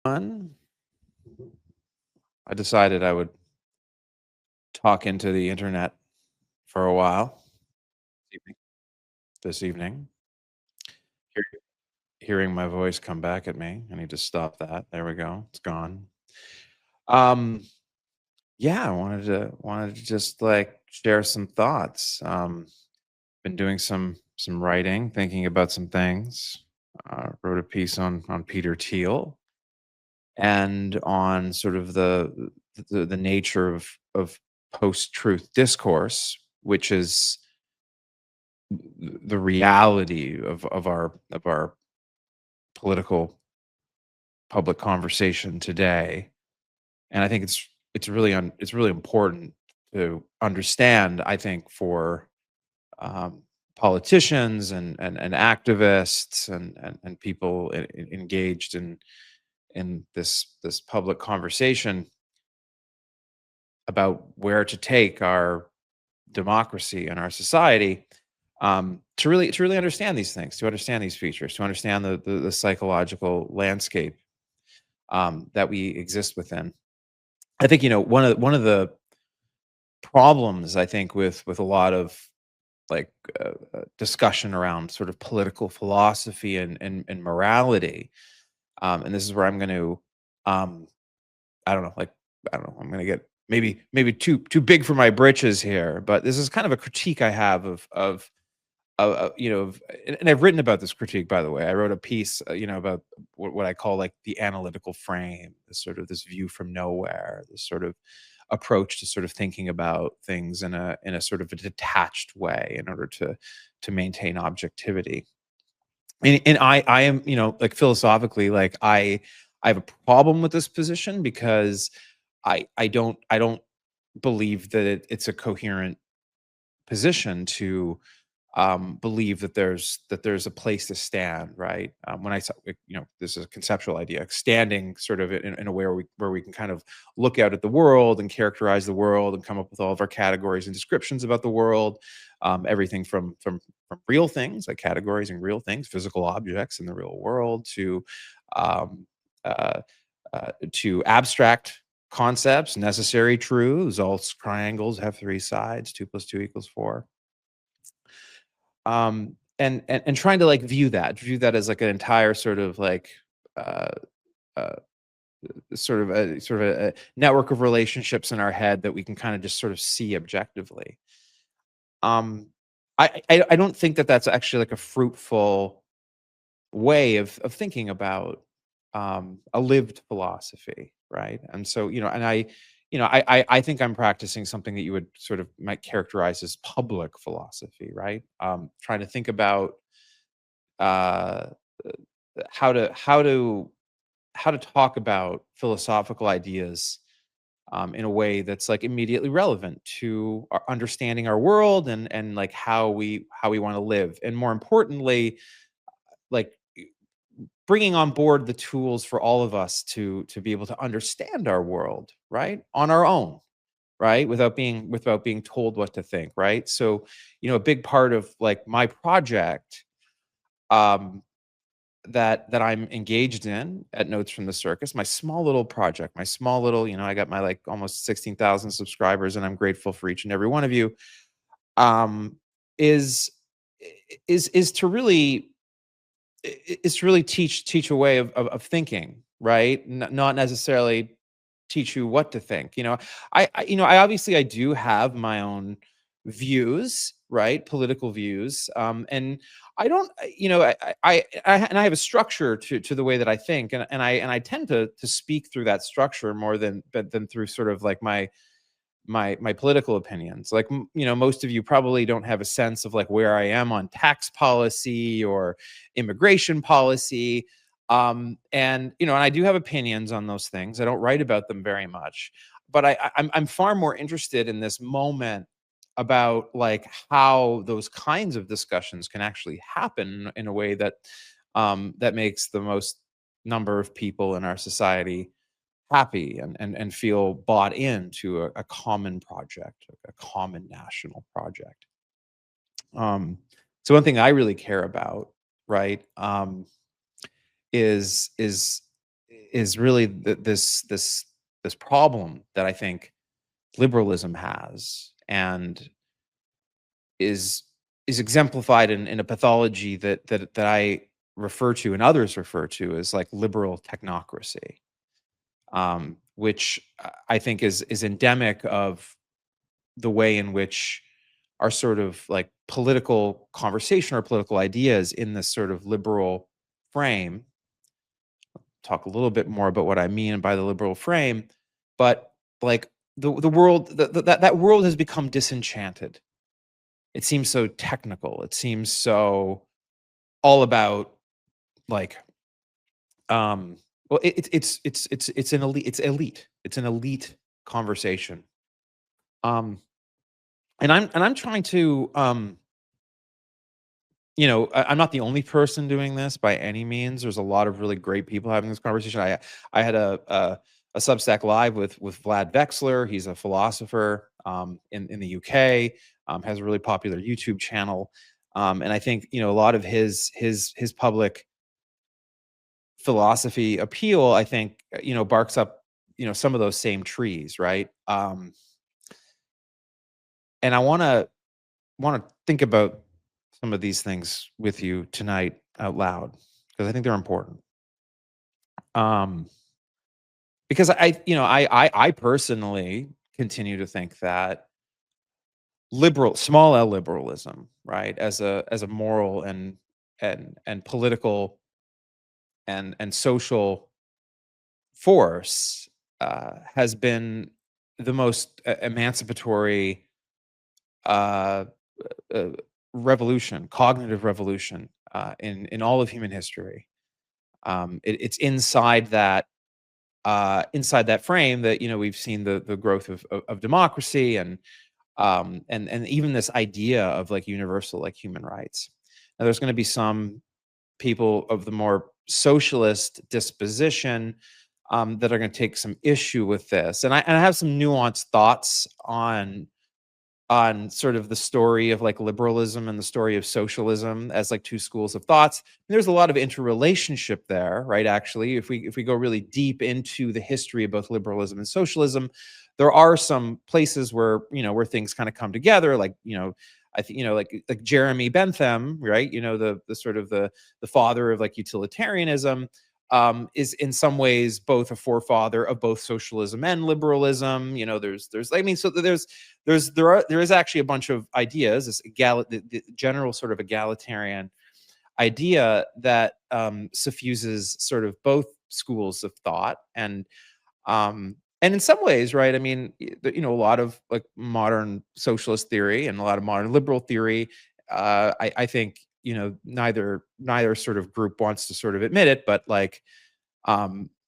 One, I decided I would talk into the internet for a while evening- this evening. Hear- Hearing my voice come back at me. I need to stop that. There we go. It's gone. Um, yeah, I wanted to just like share some thoughts. Been doing some writing, thinking about some things. Wrote a piece on Peter Thiel and on sort of the nature of post truth discourse, which is the reality of our political public conversation today. And I think it's really important to understand, I think, for um, politicians and activists and people engaged in this public conversation about where to take our democracy and our society, to really understand these things, to understand these features, to understand the psychological landscape that we exist within. I think one of the problems, I think, with a lot of like discussion around sort of political philosophy and morality, and this is where I'm going to um, I don't know, like, I don't know, I'm gonna get maybe too big for my britches here, but this is kind of a critique I have of and I've written about this critique, by the way. I wrote a piece, about what I call like the analytical frame, this sort of this view from nowhere, this sort of approach to sort of thinking about things in a sort of a detached way in order to maintain objectivity. And I am, like, philosophically, like, I have a problem with this position because I don't believe that it's a coherent position to believe that there's a place to stand, right? When I saw, this is a conceptual idea, standing sort of in a way where we can kind of look out at the world and characterize the world and come up with all of our categories and descriptions about the world, everything from real things, like categorizing real things, physical objects in the real world, um, uh, to abstract concepts, necessary truths. All triangles have three sides. 2 + 2 = 4. And trying to like view that as like an entire sort of like uh, uh, sort of a network of relationships in our head that we can kind of just sort of see objectively. Um, I don't think that that's actually like a fruitful way of thinking about a lived philosophy, right? And so, and I think I'm practicing something that you would sort of might characterize as public philosophy, right? Trying to think about uh, how to talk about philosophical ideas in a way that's like immediately relevant to our understanding our world and like how we want to live, and more importantly, like bringing on board the tools for all of us to be able to understand our world, right, on our own, right, without being told what to think, right? So, a big part of like my project, um that I'm engaged in at Notes from the Circus, my small little project, my small little, I got my like almost 16,000 subscribers, and I'm grateful for each and every one of you. Um, is is to really is to really teach a way of thinking, right? Not necessarily teach you what to think. I obviously I do have my own views, right? Political views. And I don't, and I have a structure to the way that I think, and I tend to speak through that structure more than through sort of like my political opinions. Like, most of you probably don't have a sense of like where I am on tax policy or immigration policy. And I do have opinions on those things. I don't write about them very much, but I'm far more interested in this moment about like how those kinds of discussions can actually happen in a way that makes the most number of people in our society happy and feel bought into a common project, a common national project. Um, so one thing I really care about, right, is is really this problem that I think liberalism has, and is is exemplified in a pathology that I refer to and others refer to as like liberal technocracy, which I think is endemic of the way in which our sort of like political conversation or political ideas in this sort of liberal frame. Talk a little bit more about what I mean by the liberal frame, but like the world that world has become disenchanted. It seems so technical. It seems so all about like well it's an elite, it's an elite conversation. Um and I'm trying to I'm not the only person doing this by any means. There's a lot of really great people having this conversation. I had a Substack live with Vlad Vexler. He's a philosopher in the UK. Has a really popular YouTube channel, and I think a lot of his public philosophy appeal. I think barks up some of those same trees, right? And I want to think about some of these things with you tonight out loud because I think they're important. Um, because I personally continue to think that small L liberalism, right, as a moral and political and social force, has been the most emancipatory uh, uh, revolution, cognitive revolution, in all of human history. It's inside that frame that we've seen the growth of democracy and even this idea of like universal like human rights. Now, there's going to be some people of the more socialist disposition that are going to take some issue with this, and I have some nuanced thoughts on sort of the story of like liberalism and the story of socialism as like two schools of thoughts. And there's a lot of interrelationship there, right? Actually, if we go really deep into the history of both liberalism and socialism, there are some places where where things kind of come together. Like I think like Jeremy Bentham, right? The sort of the father of like utilitarianism, is in some ways both a forefather of both socialism and liberalism. There's I mean, so there is actually a bunch of ideas, the general sort of egalitarian idea that suffuses sort of both schools of thought, and in some ways, right? I mean, a lot of like modern socialist theory and a lot of modern liberal theory. I think neither sort of group wants to sort of admit it, but like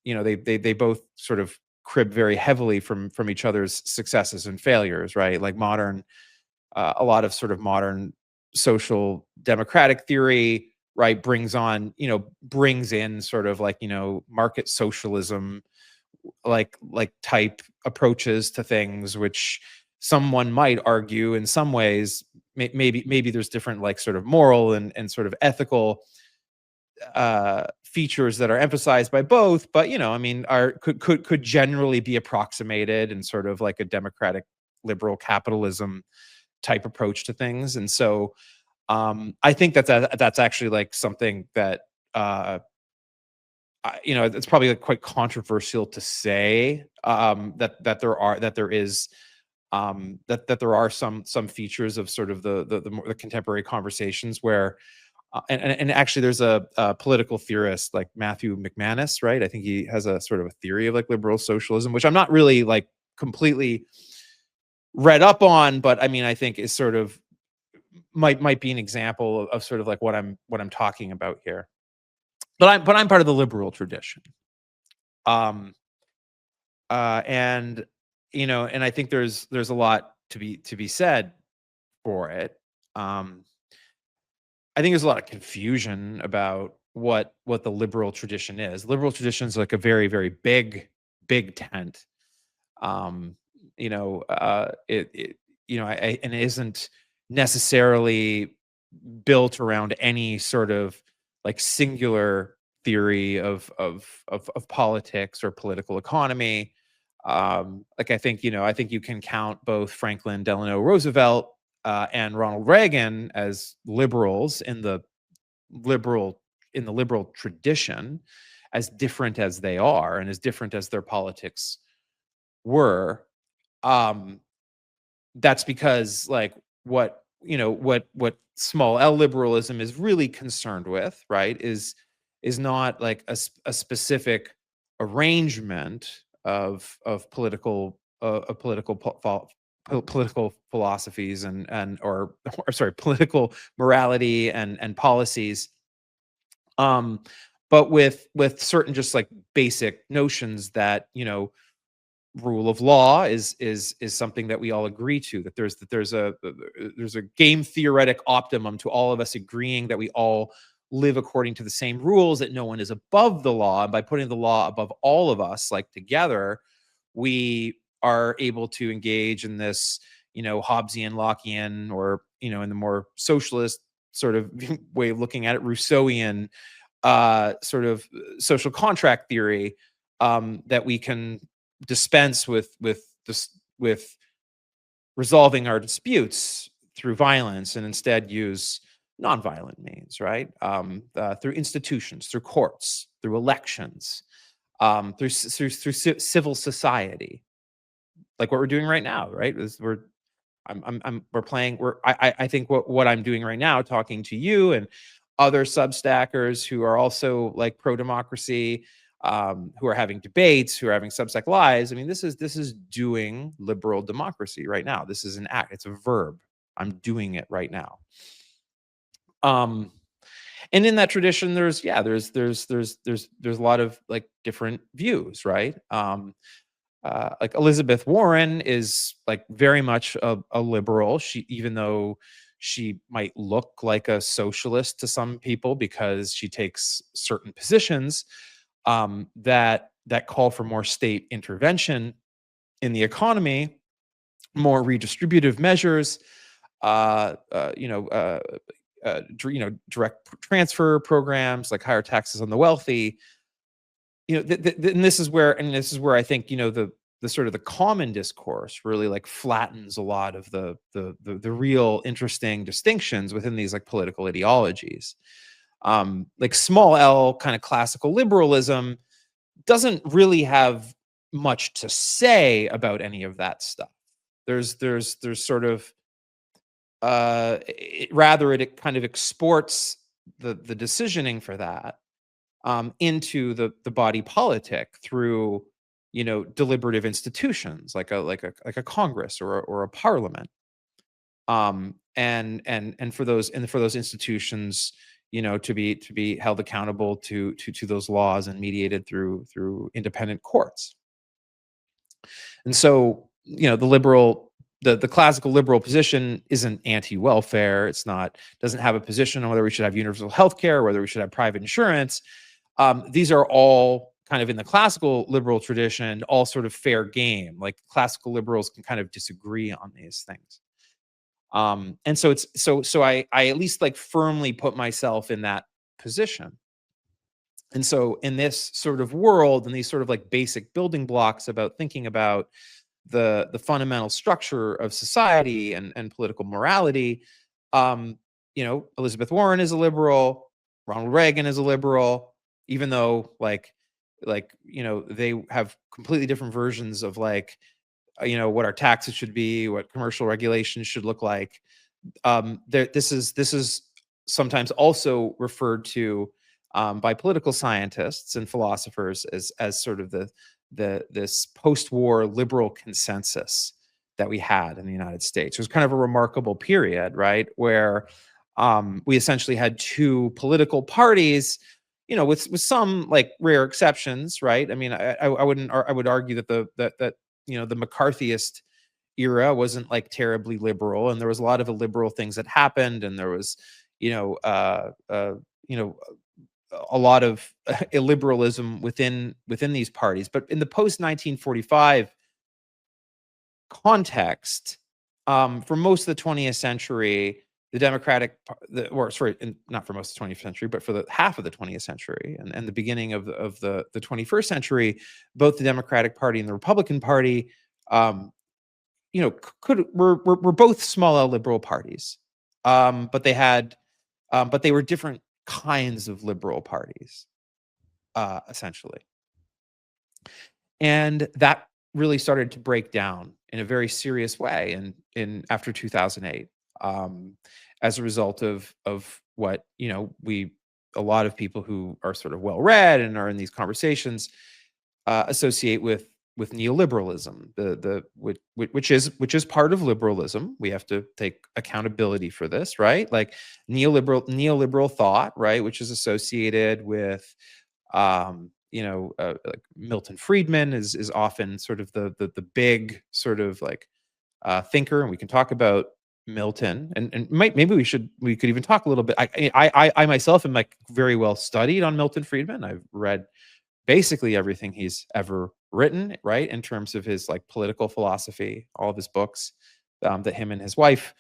they both sort of crib very heavily from each other's successes and failures, right? Like a lot of sort of modern social democratic theory, right, brings in sort of like market socialism, like type approaches to things, which someone might argue in some ways maybe there's different like sort of moral and sort of ethical features that are emphasized by both, but I mean, are could generally be approximated in sort of like a democratic liberal capitalism type approach to things. And so I think that's actually like something that it's probably like quite controversial to say, that there are some features of sort of the contemporary conversations where and actually there's a political theorist like Matthew McManus, right? I think he has a sort of a theory of like liberal socialism, which I'm not really like completely read up on, but I mean, I think is sort of might be an example of sort of like what I'm talking about here. But I'm part of the liberal tradition. Um and and I think there's a lot to be said for it. Um I think there's a lot of confusion about what the liberal tradition is. Liberal tradition is like a very, very big tent. Um, and it isn't necessarily built around any sort of like singular theory of politics or political economy. Like I think, I think you can count both Franklin Delano Roosevelt and Ronald Reagan as liberals liberal in the liberal tradition, as different as they are and as different as their politics were. Um, that's because like what small L liberalism is really concerned with, right, is not like a specific arrangement of political philosophies and or sorry, political morality and policies, um but with certain just like basic notions that rule of law is something that we all agree to, that there's a game theoretic optimum to all of us agreeing that we all live according to the same rules, that no one is above the law, and by putting the law above all of us like together, we are able to engage in this Hobbesian, Lockean, or in the more socialist sort of way of looking at it, Rousseauian sort of social contract theory, that we can dispense with resolving our disputes through violence and instead use nonviolent means, right? Through institutions, through courts, through elections, through civil society, like what we're doing right now, right? We're playing. I think what I'm doing right now, talking to you and other Substackers who are also like pro democracy, who are having debates, who are having Substack lives. I mean, this is doing liberal democracy right now. This is an act. It's a verb. I'm doing it right now. Um, and in that tradition, there's a lot of like different views, right? Like Elizabeth Warren is like very much a liberal. Even though she might look like a socialist to some people because she takes certain positions that call for more state intervention in the economy, more redistributive measures, uh, uh, you know, uh, direct transfer programs like higher taxes on the wealthy. And this is where I think the sort of the common discourse really like flattens a lot of the real interesting distinctions within these like political ideologies. Like small L kind of classical liberalism doesn't really have much to say about any of that stuff. There's sort of rather it kind of exports the decisioning for that into the body politic through deliberative institutions like a Congress or a parliament, and for those institutions to be held accountable to those laws and mediated through independent courts. And so the classical liberal position isn't anti-welfare. It's not doesn't have a position on whether we should have universal health care, whether we should have private insurance. These are all kind of in the classical liberal tradition, all sort of fair game. Like classical liberals can kind of disagree on these things. And so I at least like firmly put myself in that position. And so in this sort of world and these sort of like basic building blocks about thinking about the fundamental structure of society and political morality, Elizabeth Warren is a liberal, Ronald Reagan is a liberal, even though they have completely different versions of like what our taxes should be, what commercial regulations should look like. This is sometimes also referred to by political scientists and philosophers as sort of this post-war liberal consensus that we had in the United States. It was kind of a remarkable period, right, where we essentially had two political parties, with some like rare exceptions, right? I mean, I would argue that the McCarthyist era wasn't like terribly liberal, and there was a lot of illiberal things that happened, and there was you know uh, uh, you know a lot of illiberalism within these parties. But in the post 1945 context, for most of the 20th century, the Democratic, or sorry, not for most of the 20th century, but for the half of the 20th century and the beginning of the 21st century, both the Democratic Party and the Republican Party, um, could were both small L liberal parties, but but they were different kinds of liberal parties, essentially. And that really started to break down in a very serious way in after 2008, um, as a result of what, we a lot of people who are sort of well read and are in these conversations associate with neoliberalism, the which is part of liberalism. We have to take accountability for this, right? Like neoliberal thought, right, which is associated with, like Milton Friedman is often sort of the big sort of like thinker, and we can talk about Milton, and maybe we could even talk a little bit. I myself am like very well studied on Milton Friedman. I've read basically everything he's ever written, right, in terms of his like political philosophy, all of his books that him and his wife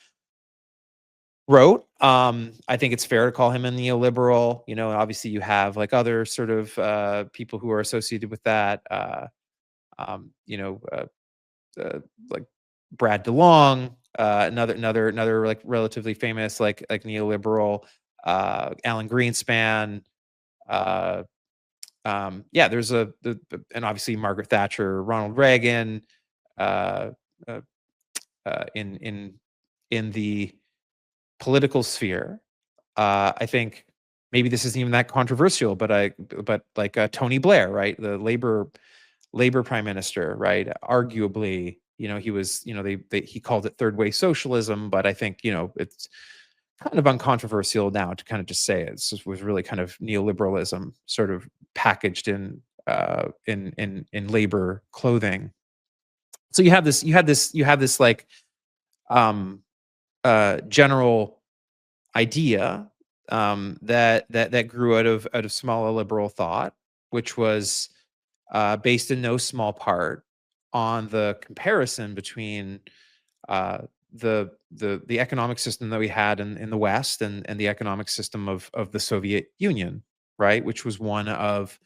wrote. I think it's fair to call him a neoliberal. Obviously you have like other sort of people who are associated with that. Um, you know, uh, uh, like Brad DeLong, another like relatively famous like neoliberal. Alan Greenspan. Uh, yeah, there's and obviously Margaret Thatcher, Ronald Reagan, uh, uh, in the political sphere. I think maybe this isn't even that controversial, but like Tony Blair, right, the Labor Prime Minister, right, arguably, he was, he called it third way socialism, but I think, it's kind of uncontroversial now to kind of just say was really kind of neoliberalism sort of packaged in labor clothing. So you have this like um general idea, that grew out of smaller liberal thought, which was based in no small part on the comparison between uh, the economic system that we had in the West and the economic system of the Soviet Union, right, which was one of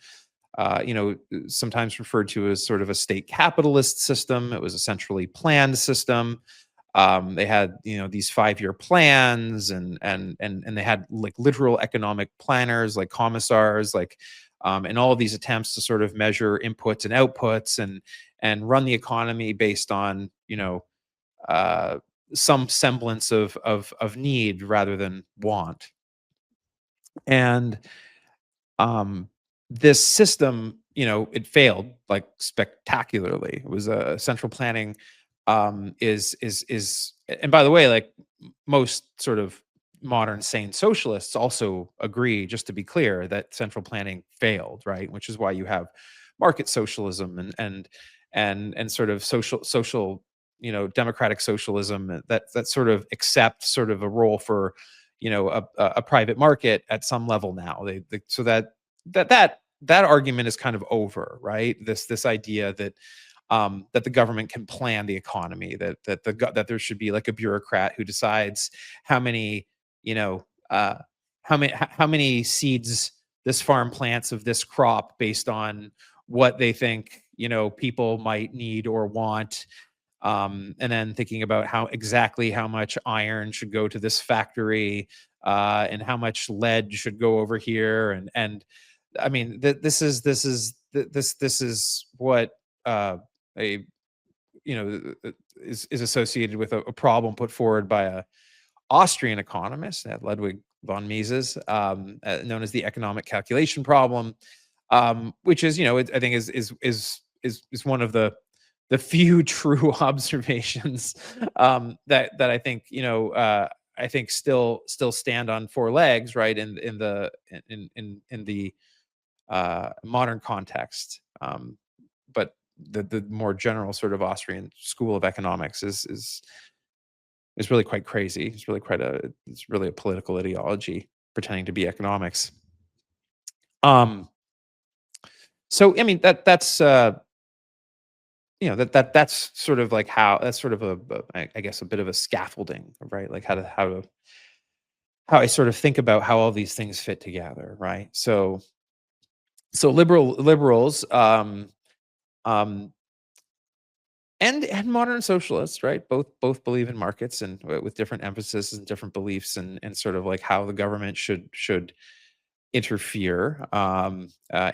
sometimes referred to as sort of a state capitalist system. It was a centrally planned system. They had these 5-year plans, and they had like literal economic planners like commissars, like and all of these attempts to sort of measure inputs and outputs and run the economy based on uh, some semblance of need rather than want. And this system, it failed like spectacularly. It was a central planning, and by the way, like most sort of modern sane socialists also agree, just to be clear, that central planning failed, right? Which is why you have market socialism and sort of social democratic socialism that sort of accepts sort of a role for a private market at some level now. So that argument is kind of over, right? This idea that the government can plan the economy, that there should be like a bureaucrat who decides how many, you know, uh, how many seeds this farm plants of this crop based on what they think people might need or want, and then thinking about how much iron should go to this factory, and how much lead should go over here, and I mean, this is what a is associated with a problem put forward by a Austrian economist, Ludwig von Mises, known as the economic calculation problem, which is, I think is one of the few true observations that I think I think still stand on four legs, right, in the modern context. But the more general sort of Austrian school of economics is really quite crazy. It's really a political ideology pretending to be economics. Um, so I mean that's sort of like how that's sort of I guess a bit of a scaffolding, right? Like how to how I sort of think about how all these things fit together, right? So liberals, um, and modern socialists, right? Both believe in markets and with different emphasis and different beliefs and sort of like how the government should interfere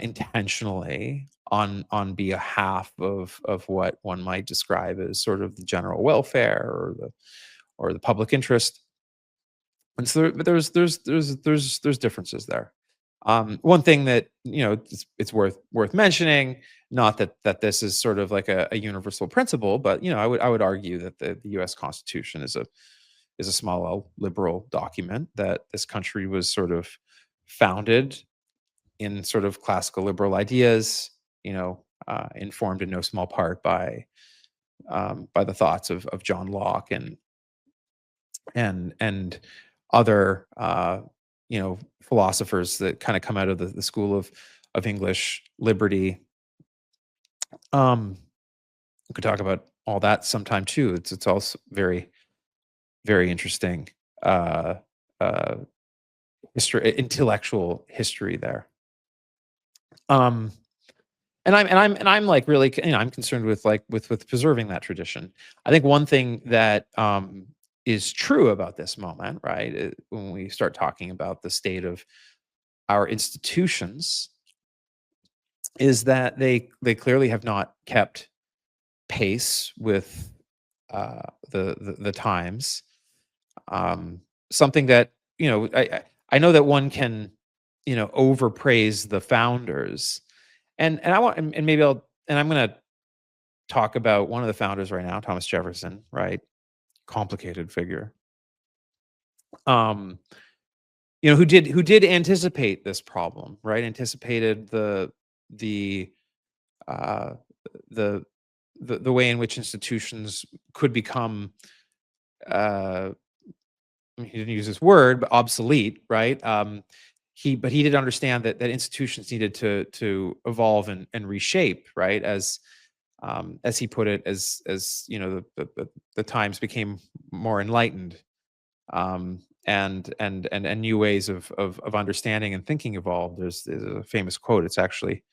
intentionally on behalf of what one might describe as sort of the general welfare or the public interest. And so but there's differences there. One thing that it's worth mentioning, not that this is sort of like a universal principle, but I would argue that the U.S. Constitution is a small L liberal document, that this country was sort of founded in sort of classical liberal ideas, informed in no small part by the thoughts of John Locke and other philosophers that kind of come out of the school of English liberty. We could talk about all that sometime too. It's also very, very interesting uh, uh, history, intellectual history there. Um, and I'm like really I'm concerned with like with preserving that tradition. I think one thing that is true about this moment, right, when we start talking about the state of our institutions, is that they clearly have not kept pace with the times. Something that I know that one can overpraise the founders, and I want and maybe I'm gonna talk about one of the founders right now, Thomas Jefferson, right? Complicated figure. Um, who did anticipate this problem, right? Anticipated the uh the the way in which institutions could become uh I mean, he didn't use this word, but obsolete, right? He did understand that institutions needed to evolve and reshape, right? As he put it, as the times became more enlightened, and new ways of understanding and thinking evolved. There's a famous quote. It's actually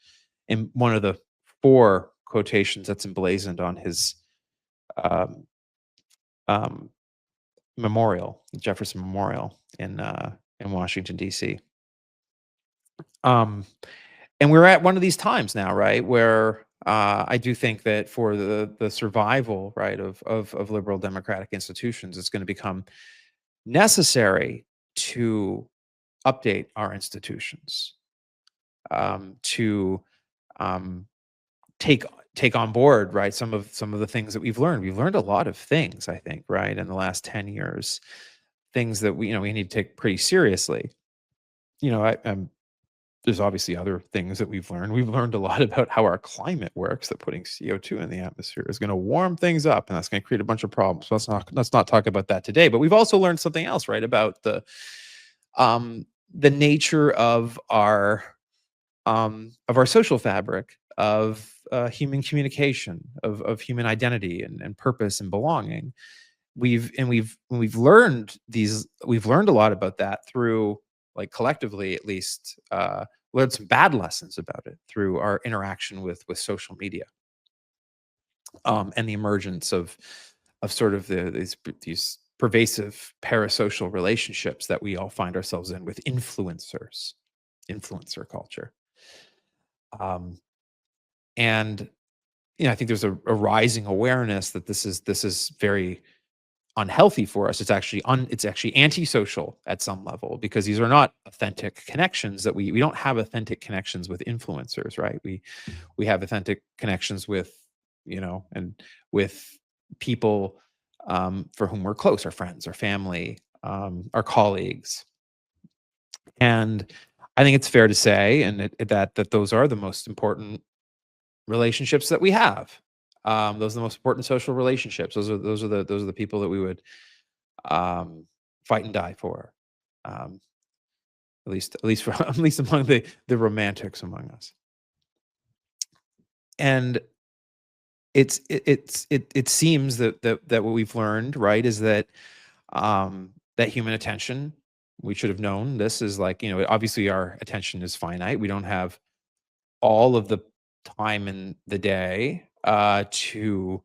in one of the four quotations that's emblazoned on his um, um, memorial, Jefferson Memorial in Washington D.C. Um, and we're at one of these times now, right, where I do think that for the survival, right, of liberal democratic institutions, it's going to become necessary to update our institutions, to um, take take on board, right, some of the things that we've learned. We've learned a lot of things, I think, right, in the last 10 years, things that we need to take pretty seriously. There's obviously other things that we've learned. We've learned a lot about how our climate works, that putting CO2 in the atmosphere is going to warm things up and that's going to create a bunch of problems. So let's not talk about that today. But we've also learned something else, right, about the nature of our social fabric, of human communication, of human identity and purpose and belonging. We've learned a lot about that through, like, collectively at least, learned some bad lessons about it through our interaction with social media, and the emergence of sort of these pervasive parasocial relationships that we all find ourselves in with influencer culture. um, and I think there's a rising awareness that this is very unhealthy for us. It's actually antisocial at some level, because these are not authentic connections. That we don't have authentic connections with influencers, right? We have authentic connections with, and with people, for whom we're close, our friends, our family, our colleagues. And I think it's fair to say, and that those are the most important relationships that we have. Those are the most important social relationships. Those are the people that we would fight and die for. Um, at least for at least among the romantics among us. And it seems that what we've learned, right, is that human attention we should have known this is like, obviously our attention is finite. We don't have all of the time in the day to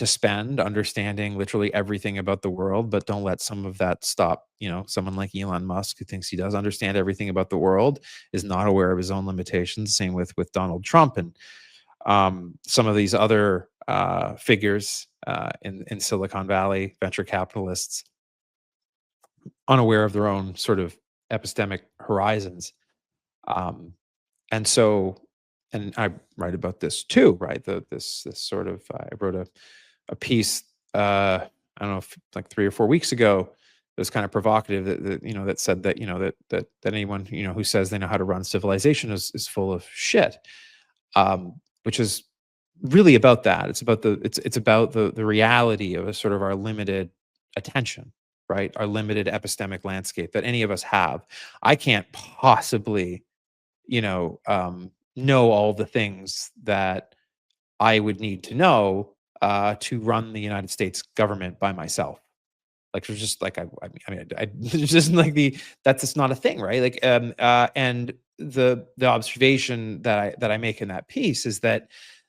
spend understanding literally everything about the world, but don't let some of that stop. Someone like Elon Musk, who thinks he does understand everything about the world, is not aware of his own limitations. Same with Donald Trump and some of these other figures in Silicon Valley, venture capitalists, unaware of their own sort of epistemic horizons. Um, and so, and I write about this too, right? This sort of I wrote a piece. I don't know if like 3 or 4 weeks ago. It was kind of provocative that said that that anyone who says they know how to run civilization is full of shit, which is really about that. It's about the reality of a sort of our limited attention, right? Our limited epistemic landscape that any of us have. I can't possibly know all the things that I would need to know to run the United States government by myself. Like there's just like there's just like that's just not a thing, right? Like and the observation that I make in that piece is that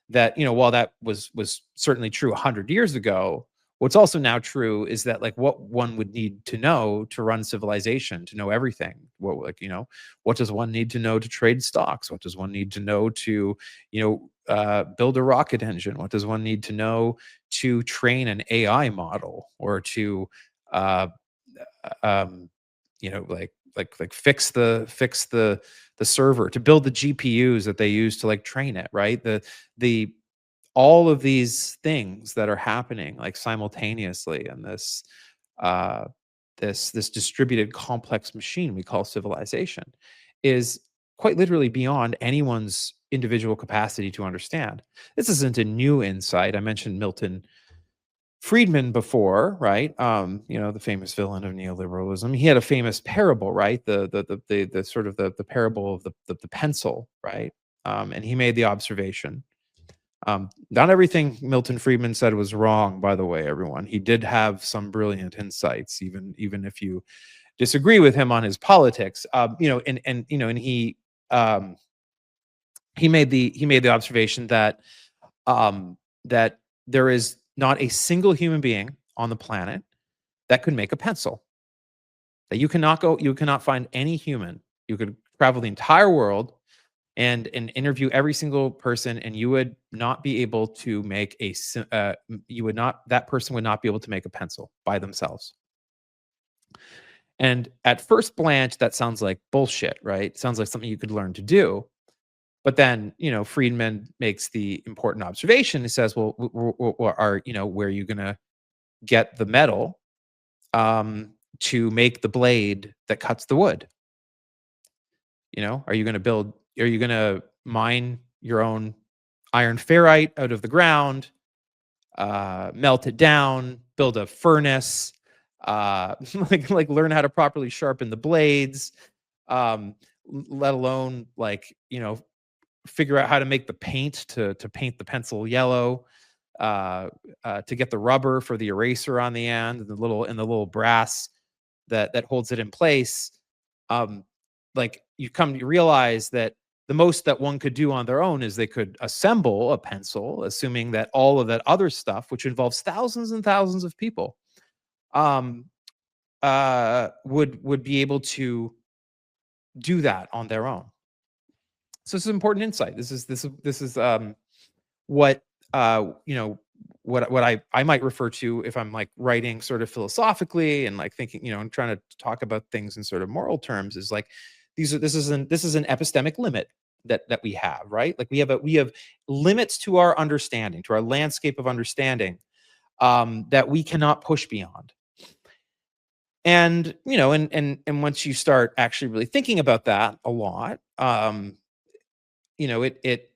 while that was certainly true 100 years ago, what's also now true is that like what one would need to know to run civilization, to know everything. What does one need to know to trade stocks? What does one need to know to build a rocket engine? What does one need to know to train an AI model or to uh, um, like fix the server, to build the GPUs that they use to like train it, right? The all of these things that are happening like simultaneously in uh this distributed complex machine we call civilization is quite literally beyond anyone's individual capacity to understand. This isn't a new insight. I mentioned Milton Friedman before, right? The famous villain of neoliberalism. He had a famous parable, right? The sort of the parable of the pencil, right? And he made the observation. Not everything Milton Friedman said was wrong, by the way, everyone. He did have some brilliant insights, even if you disagree with him on his politics. And um, he made the observation um, that there is not a single human being on the planet that could make a pencil. That you cannot find any human. You could travel the entire world and interview every single person, and you would not be able to make you would not that person would not be able to make a pencil by themselves. And at first glance, that sounds like bullshit, right? Sounds like something you could learn to do. But then, Friedman makes the important observation. He says, "Well, where are you going to get the metal to make the blade that cuts the wood? Are you going to build? Are you going to mine your own iron ferrite out of the ground, melt it down, build a furnace, like learn how to properly sharpen the blades, let alone figure out how to make the paint to paint the pencil yellow, to get the rubber for the eraser on the end, and the little brass that holds it in place. Um, like you come to realize that the most that one could do on their own is they could assemble a pencil, assuming that all of that other stuff, which involves thousands and thousands of people, um, would be able to do that on their own. So this is important insight. This is what what I might refer to if I'm like writing sort of philosophically and like thinking, and trying to talk about things in sort of moral terms, is like this is an epistemic limit that we have, right? Like we have limits to our understanding, to our landscape of understanding, that we cannot push beyond. And once you start actually really thinking about that a lot, it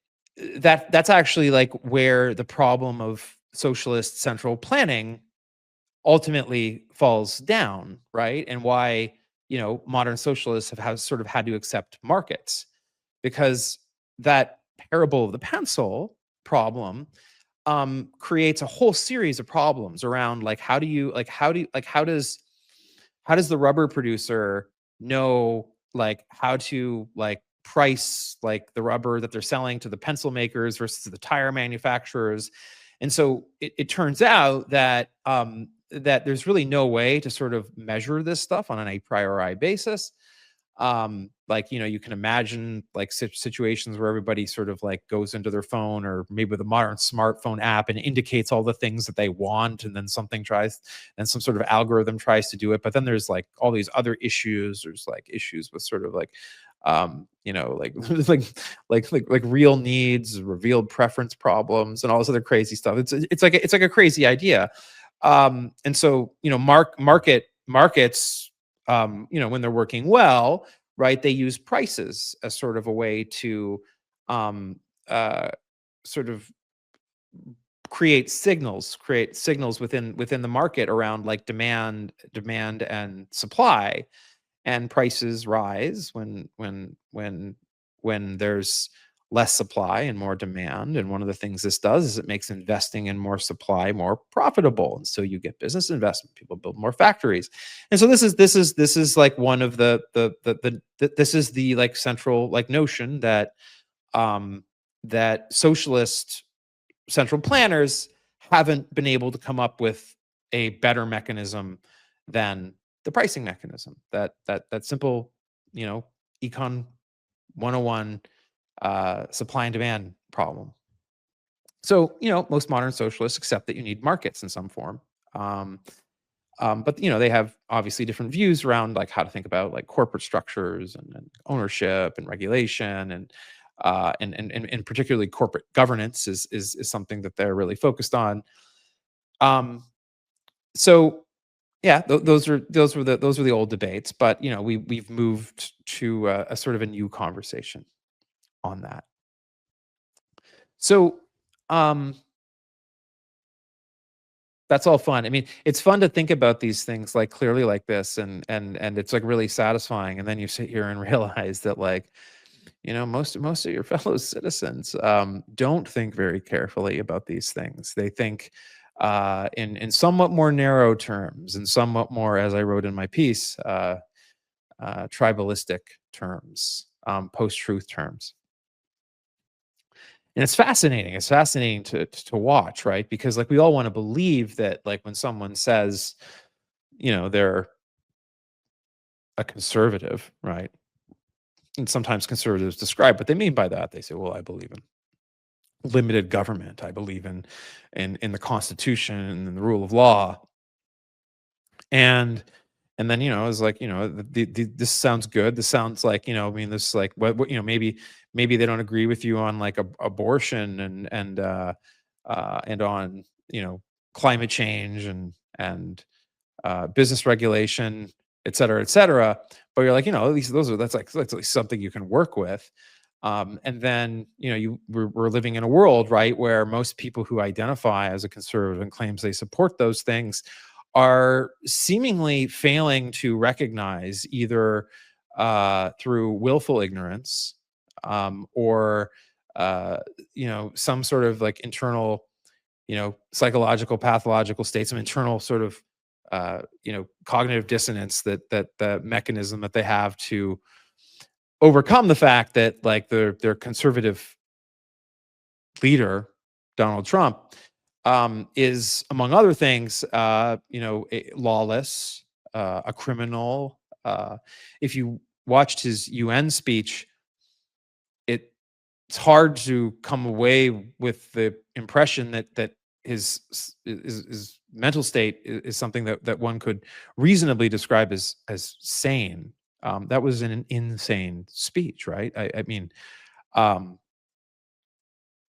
that's actually like where the problem of socialist central planning ultimately falls down, right? And why modern socialists have sort of had to accept markets, because that parable of the pencil problem creates a whole series of problems around like how does how does the rubber producer know like how to like price like the rubber that they're selling to the pencil makers versus to the tire manufacturers? And so it turns out that that there's really no way to sort of measure this stuff on an a priori basis. Like, you can imagine like situations where everybody sort of like goes into their phone or maybe with a modern smartphone app and indicates all the things that they want, and then something tries and some sort of algorithm tries to do it. But then there's like all these other issues. There's like issues with sort of like like like real needs, revealed preference problems, and all this other crazy stuff. It's like a crazy idea. And so, markets, when they're working well, right, they use prices as sort of a way to um, uh, sort of create signals within the market around like demand and supply, and prices rise when there's less supply and more demand. And one of the things this does is it makes investing in more supply more profitable, and so you get business investment, people build more factories. And so this is like one of this is the like central like notion that um that socialist central planners haven't been able to come up with a better mechanism than the pricing mechanism. That simple, you know, econ 101 supply and demand problem. So, most modern socialists accept that you need markets in some form. Um, but they have obviously different views around like how to think about like corporate structures and ownership and regulation, and particularly corporate governance is something that they're really focused on. Um, so yeah, those were the old debates, but we've moved to a sort of a new conversation on that. So um, that's all fun. I mean, it's fun to think about these things like clearly like this, and it's like really satisfying. And then you sit here and realize that like, most of your fellow citizens don't think very carefully about these things. They think in somewhat more narrow terms, and somewhat more, as I wrote in my piece, tribalistic terms, post-truth terms. And it's fascinating. It's fascinating to watch, right? Because like we all want to believe that like when someone says, they're a conservative, right? And sometimes conservatives describe what they mean by that. They say, well, I believe in limited government. I believe in the Constitution and the rule of law. And then it's like this sounds good. This sounds like I mean this like what maybe they don't agree with you on like abortion and on climate change and business regulation, et cetera, et cetera. But you're like, at least that's at least something you can work with. And then, we're living in a world, right, where most people who identify as a conservative and claims they support those things are seemingly failing to recognize either through willful ignorance, or some sort of like internal psychological, pathological states, some internal sort of, cognitive dissonance, that the mechanism that they have to overcome the fact that like their conservative leader, Donald Trump, is among other things, lawless, a criminal. If you watched his UN speech, it's hard to come away with the impression that his mental state is something that one could reasonably describe as sane. That was an insane speech, right? I mean, um,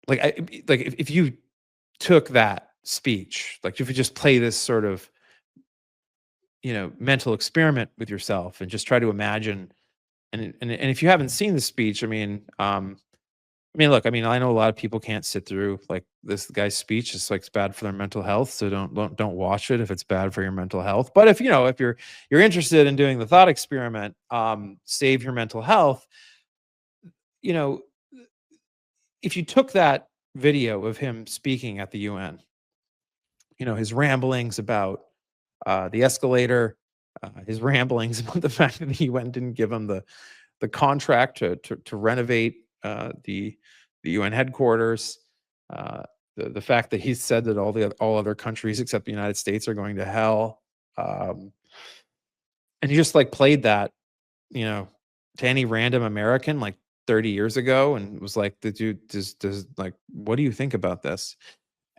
like if you took that speech, like if you just play this sort of mental experiment with yourself and just try to imagine, and if you haven't seen the speech, I mean, look, I mean, I know a lot of people can't sit through like this guy's speech. It's like it's bad for their mental health, so don't watch it if it's bad for your mental health. But if you're interested in doing the thought experiment, save your mental health. You know, if you took that video of him speaking at the UN, his ramblings about the escalator, his ramblings about the fact that he went and didn't give him the contract to renovate the UN headquarters. Uh, the fact that he said that all other countries except the United States are going to hell. Um, and he just like played that, you know, to any random American like 30 years ago and was like, the dude does like, what do you think about this?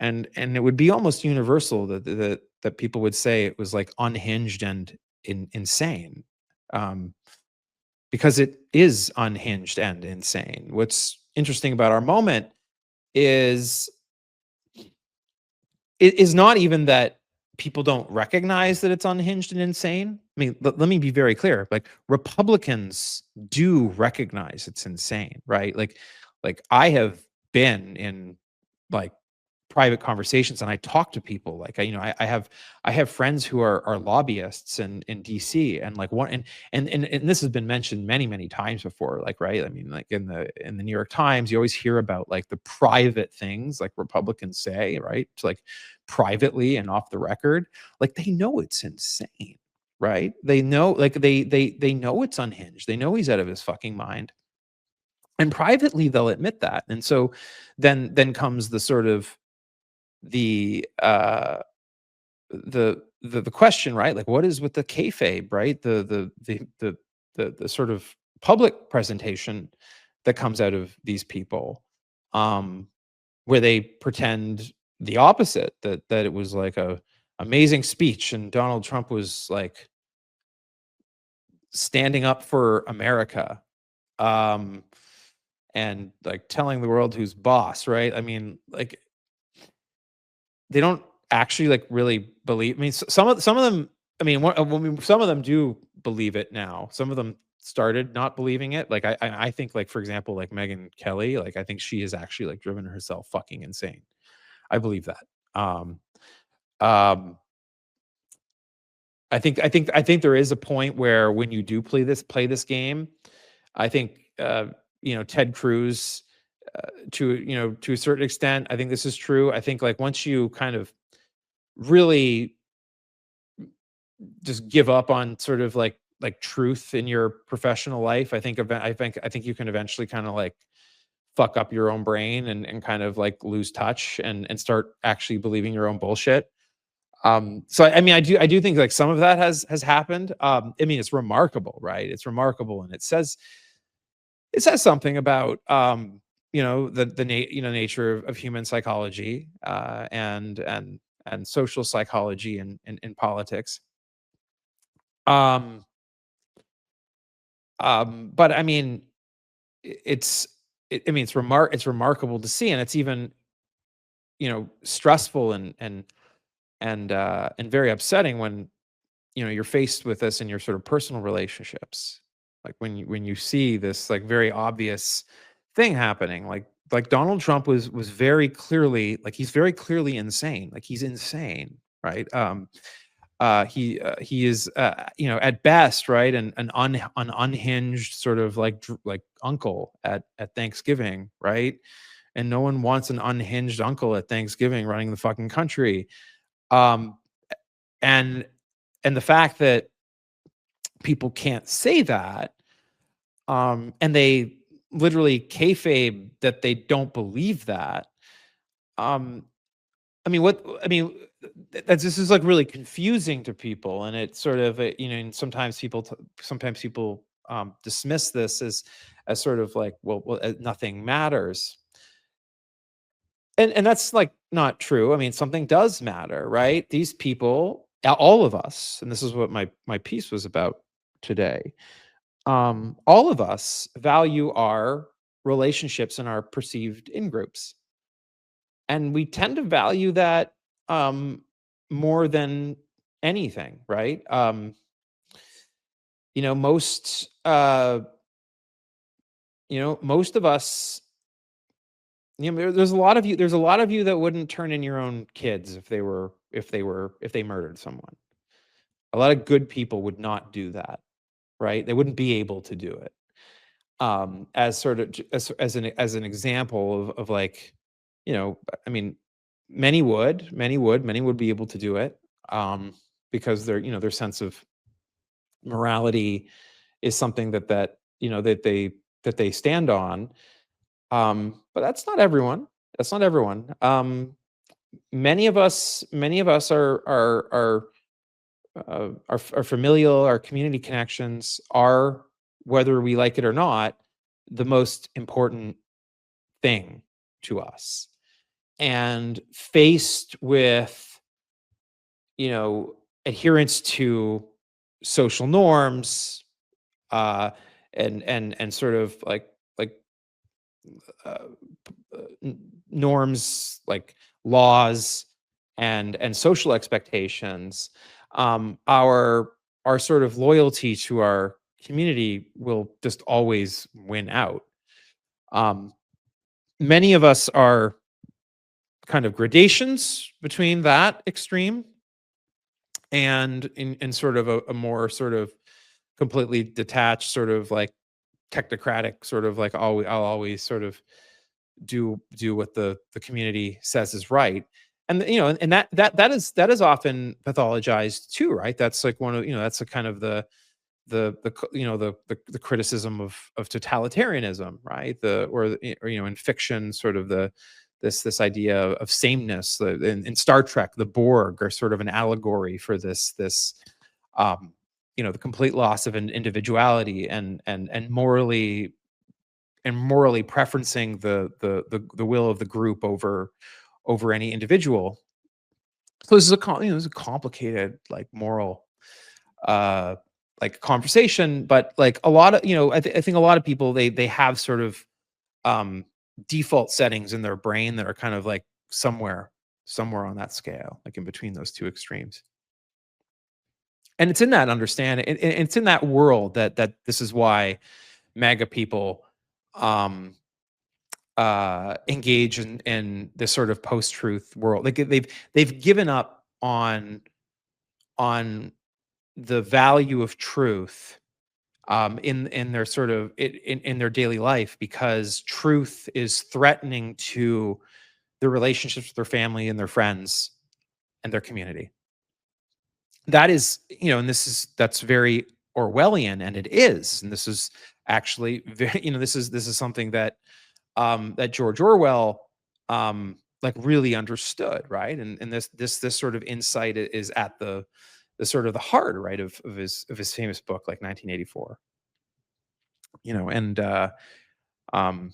And it would be almost universal that people would say it was like unhinged and insane. Um, because it is unhinged and insane. What's interesting about our moment is it is not even that people don't recognize that it's unhinged and insane. I mean, let me be very clear. Like Republicans do recognize it's insane, right? Like I have been in like private conversations and I talk to people like I have friends who are lobbyists in DC and like one and this has been mentioned many times before, like, right, I mean, like in the New York Times you always hear about like the private things like Republicans say, right, to like privately and off the record, like they know it's insane, right, they know, like they know it's unhinged, they know he's out of his fucking mind, and privately they'll admit that. And so then comes the sort of the the question, right? Like, what is with the kayfabe, right? The sort of public presentation that comes out of these people, um, where they pretend the opposite, that it was like a amazing speech and Donald Trump was like standing up for America, um, and like telling the world who's boss, right? I mean, like they don't actually, like, really believe, I mean, some of them, I mean, some of them do believe it now. Some of them started not believing it. Like, I think, like, for example, like, Megyn Kelly, like, I think she is actually, like, driven herself fucking insane. I believe that. Um, um, I think there is a point where when you do play this game, I think, Ted Cruz, to a certain extent, I think this is true. I think, like, once you kind of really just give up on sort of like truth in your professional life, I think you can eventually kind of like fuck up your own brain and kind of like lose touch and start actually believing your own bullshit. So I mean, I do think like some of that has happened. I mean, it's remarkable, right? It's remarkable, and it says something about nature of human psychology, and social psychology in politics. Um, but I mean, it's I mean, it's remarkable to see, and it's even, stressful and very upsetting when, you're faced with this in your sort of personal relationships. Like when you see this like very obvious thing happening, like Donald Trump was very clearly, like, he's very clearly insane. Like, he's insane, right? He is, at best, right, an unhinged sort of like like uncle at Thanksgiving, right? And no one wants an unhinged uncle at Thanksgiving running the fucking country. Um, and and the fact that people can't say that, and they literally kayfabe that they don't believe that. Um, I mean, that's this is like really confusing to people, and it's sort of, and sometimes people dismiss this as sort of like, well, nothing matters, and that's like not true. I mean, something does matter, right? These people, all of us, and this is what my piece was about today. All of us value our relationships and our perceived in groups, and we tend to value that, um, more than anything, right? You know, most most of us, there's a lot of you. There's a lot of you that wouldn't turn in your own kids if they murdered someone. A lot of good people would not do that, right? They wouldn't be able to do it. As sort of as an example of like, I mean, many would be able to do it, because their sense of morality is something that they stand on. But that's not everyone. That's not everyone. Many of us our familial, our community connections are, whether we like it or not, the most important thing to us. And faced with, you know, adherence to social norms, uh, and sort of like uh, norms, like laws and social expectations, our sort of loyalty to our community will just always win out. um, Many of us are kind of gradations between that extreme and in sort of a more sort of completely detached, sort of like technocratic, sort of like I'll always sort of do what the community says is right. And and that is often pathologized too, right? That's like one of, that's a kind of the criticism of totalitarianism, right? Or in fiction, sort of this idea of sameness. In Star Trek, the Borg are sort of an allegory for this um the complete loss of an individuality, and morally preferencing the will of the group over any individual. So this is this is a complicated, like, moral uh like conversation. But like a lot of, I think a lot of people, they have sort of um default settings in their brain that are kind of like somewhere on that scale, like in between those two extremes. And it's in that understanding, and it's in that world that this is why MAGA people um engage in this sort of post-truth world. Like, they've given up on the value of truth in their sort of in their daily life, because truth is threatening to their relationships with their family and their friends and their community. That is, and that's very Orwellian, and it is. And this is actually very, this is something that George Orwell like really understood, right? And this sort of insight is at the sort of the heart, right, of his famous book, like 1984. And um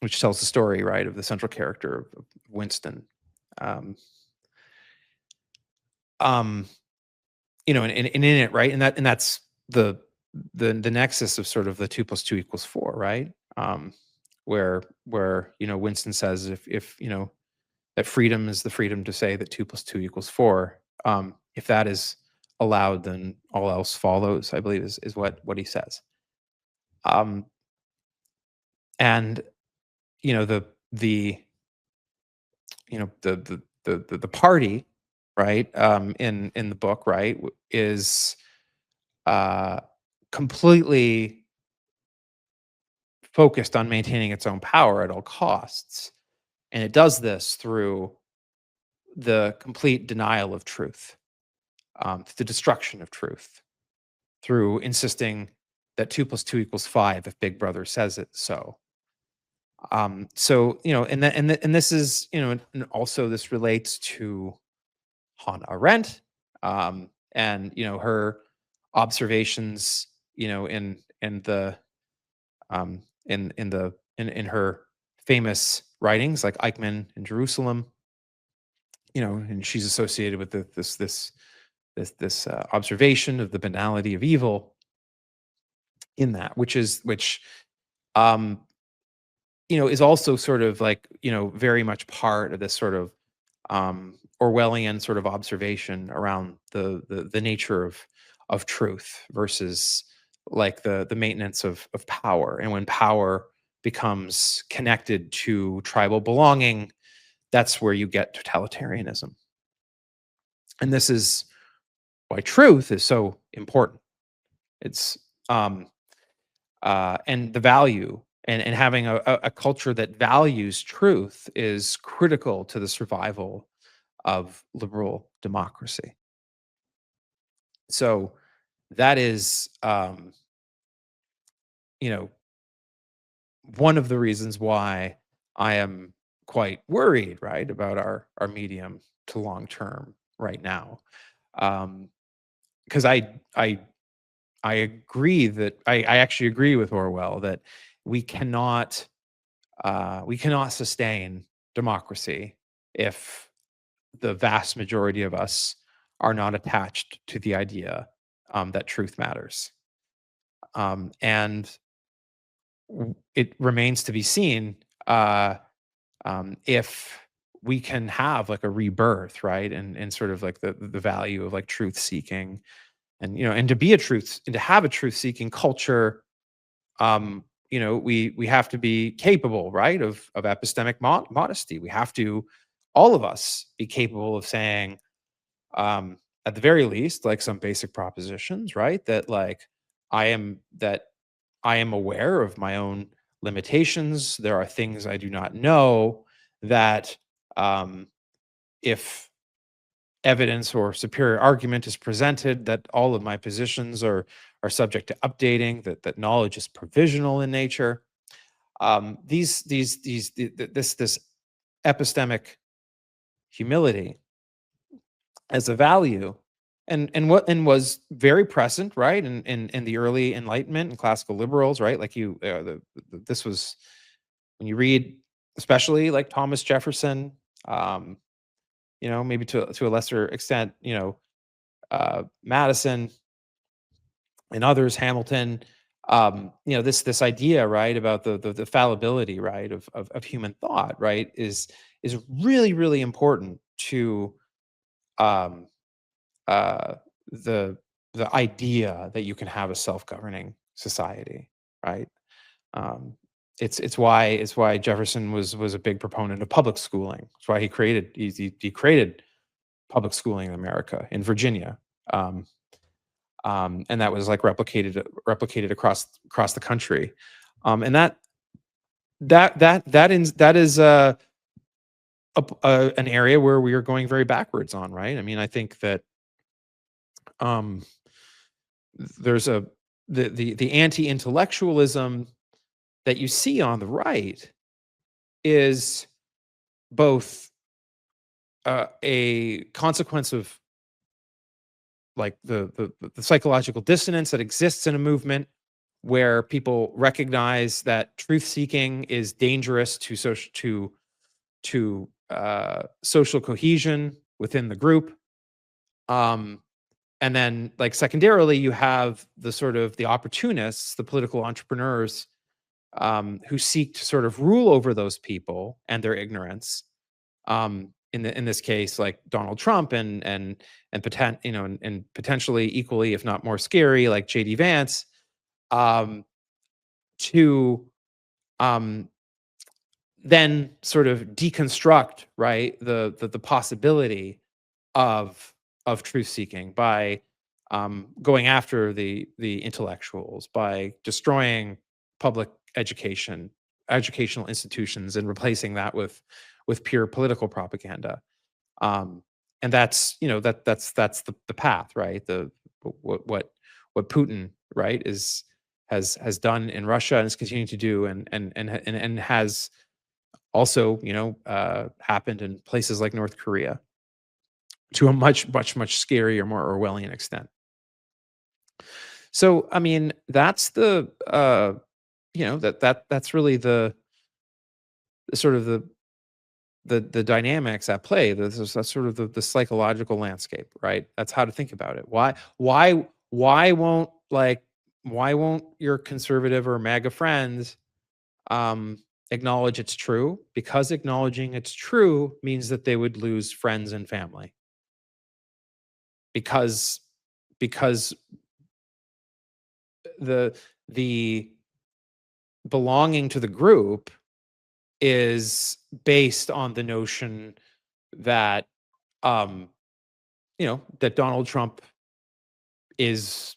which tells the story, right, of the central character of Winston. Um um and in it, right? And that's the the nexus of sort of the 2 plus 2 equals 4, right? Where Winston says, if that freedom is the freedom to say that 2 plus 2 equals 4. If that is allowed, then all else follows, I believe, is what he says. Um, and the the party, right, in the book, right, is uh, completely focused on maintaining its own power at all costs, and it does this through the complete denial of truth, the destruction of truth, through insisting that 2 plus 2 equals 5 if Big Brother says it so. So, and this is, and also this relates to Hannah Arendt, and her observations, in the in her famous writings, like Eichmann in Jerusalem. And she's associated with this observation of the banality of evil in that, which um is also sort of like, very much part of this sort of Orwellian sort of observation around the nature of truth versus like the maintenance of power. And when power becomes connected to tribal belonging, that's where you get totalitarianism. And this is why truth is so important. It's and the value, and having a culture that values truth is critical to the survival of liberal democracy. So, that is, you know, one of the reasons why I am quite worried, right, about our medium to long term right now. Um, because I agree that I actually agree with Orwell that we cannot we cannot sustain democracy if the vast majority of us are not attached to the idea that truth matters. And it remains to be seen uh, if we can have like a rebirth, right? And sort of like the value of like truth seeking, and and to be a truth and to have a truth seeking culture. We have to be capable, right, of epistemic modesty. We have to, all of us, be capable of saying, at the very least, like some basic propositions, right, that like that I am aware of my own limitations. There are things I do not know that, um, if evidence or superior argument is presented, that all of my positions are subject to updating. That knowledge is provisional in nature. This epistemic humility as a value, and was very present, right, in the early Enlightenment and classical liberals, right, like this was when you read, especially like Thomas Jefferson, um, maybe to a lesser extent, Madison and others, Hamilton, this idea, right, about the fallibility, right, of human thought, right, is really, really important to, um, uh, the the idea that you can have a self-governing society, right? Um, it's why Jefferson was a big proponent of public schooling. It's why he created public schooling in America, in Virginia. Um, and that was like replicated across the country. And that is an area where we are going very backwards on, right? I mean, I think that, um, there's the anti-intellectualism that you see on the right is both a consequence of like the psychological dissonance that exists in a movement where people recognize that truth seeking is dangerous to social cohesion within the group. Um, and then, like secondarily, you have the sort of the opportunists, the political entrepreneurs, who seek to sort of rule over those people and their ignorance. In this case, like Donald Trump and potentially equally, if not more scary, like JD Vance, um, to um, then sort of deconstruct, right, the possibility of truth seeking by, going after the intellectuals, by destroying public educational institutions, and replacing that with pure political propaganda. um and that's, that's the path, right? The what Putin, right, is has done in Russia and is continuing to do, and has also, happened in places like North Korea to a much scarier, more Orwellian extent. So, I mean, that's that's really the sort of the dynamics at play. That's sort of the psychological landscape, right? That's how to think about it. Why won't like why won't your conservative or MAGA friends, um, acknowledge it's true? Because acknowledging it's true means that they would lose friends and family. Because because the the belonging to the group is based on the notion that, um that Donald Trump is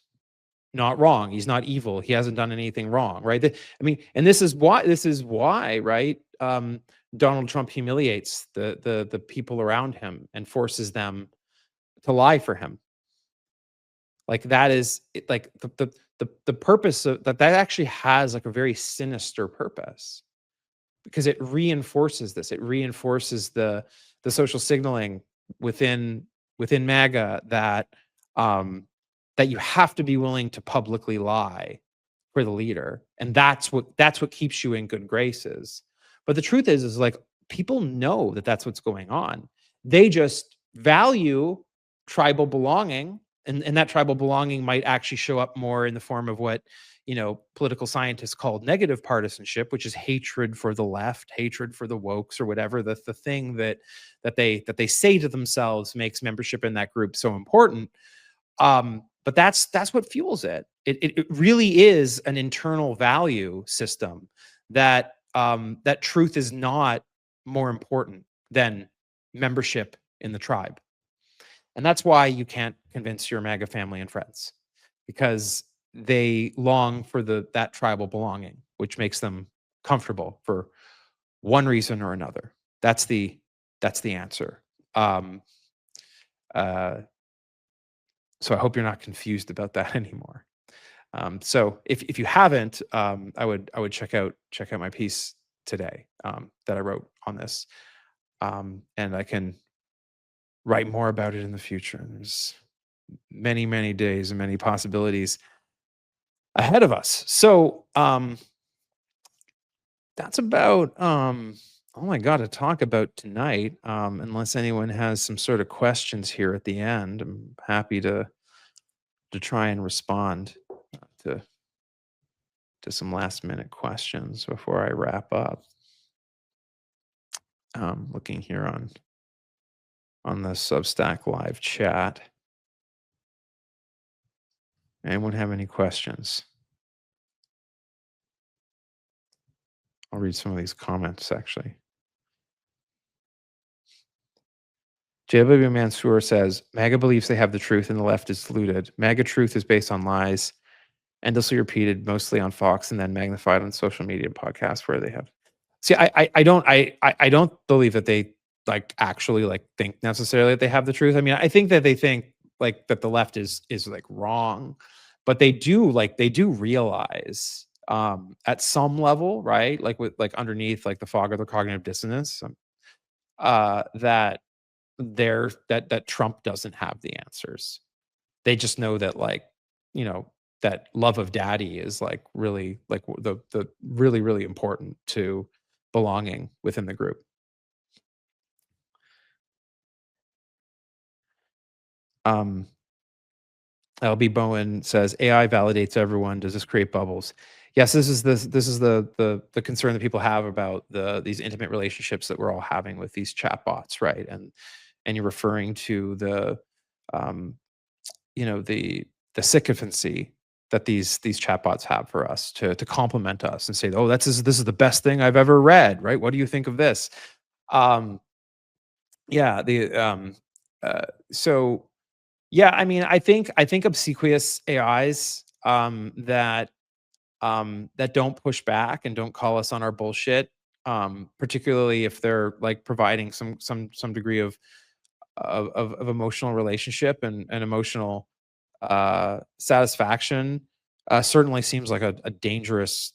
not wrong. He's not evil. He hasn't done anything wrong, right? I mean, and this is why, right? Donald Trump humiliates the people around him and forces them to lie for him. Like that is like the purpose of that actually has like a very sinister purpose because it reinforces this. It reinforces the social signaling within MAGA that um, that you have to be willing to publicly lie for the leader, and that's what keeps you in good graces. But the truth is like people know that that's what's going on. They just value tribal belonging, and that tribal belonging might actually show up more in the form of what political scientists call negative partisanship, which is hatred for the left, hatred for the wokes, or whatever the thing that they say to themselves makes membership in that group so important. But that's what fuels it. It really is an internal value system that that truth is not more important than membership in the tribe. And that's why you can't convince your MAGA family and friends, because they long for that tribal belonging, which makes them comfortable for one reason or another. That's the answer. Um, uh, so I hope you're not confused about that anymore. So if you haven't, I would check out my piece today that I wrote on this, and I can write more about it in the future. There's many days and many possibilities ahead of us. So that's about all I got to talk about tonight. Unless anyone has some sort of questions here at the end, I'm happy to try and respond to some last minute questions before I wrap up. Looking here on the Substack live chat. Anyone have any questions? I'll read some of these comments actually. JW Mansour says, MAGA believes they have the truth and the left is deluded. MAGA truth is based on lies, endlessly repeated, mostly on Fox and then magnified on social media and podcasts where they have. See, I don't believe that they like actually like think necessarily that they have the truth. I mean, I think that they think like that the left is like wrong, but they do realize at some level, right? Like with like underneath like the fog of the cognitive dissonance, that that Trump doesn't have the answers. They just know that like, you know, that love of daddy is like really like the really important to belonging within the group. Um LB Bowen says AI validates everyone. Does this create bubbles? Yes, this is the concern that people have about these intimate relationships that we're all having with these chatbots, right? And you're referring to um the sycophancy that these chatbots have for us to compliment us and say, "Oh, this is the best thing I've ever read," right? What do you think of this? Um, yeah, so yeah, I mean, I think obsequious AIs that don't push back and don't call us on our bullshit, particularly if they're like providing some degree of emotional relationship and emotional satisfaction, certainly seems like a dangerous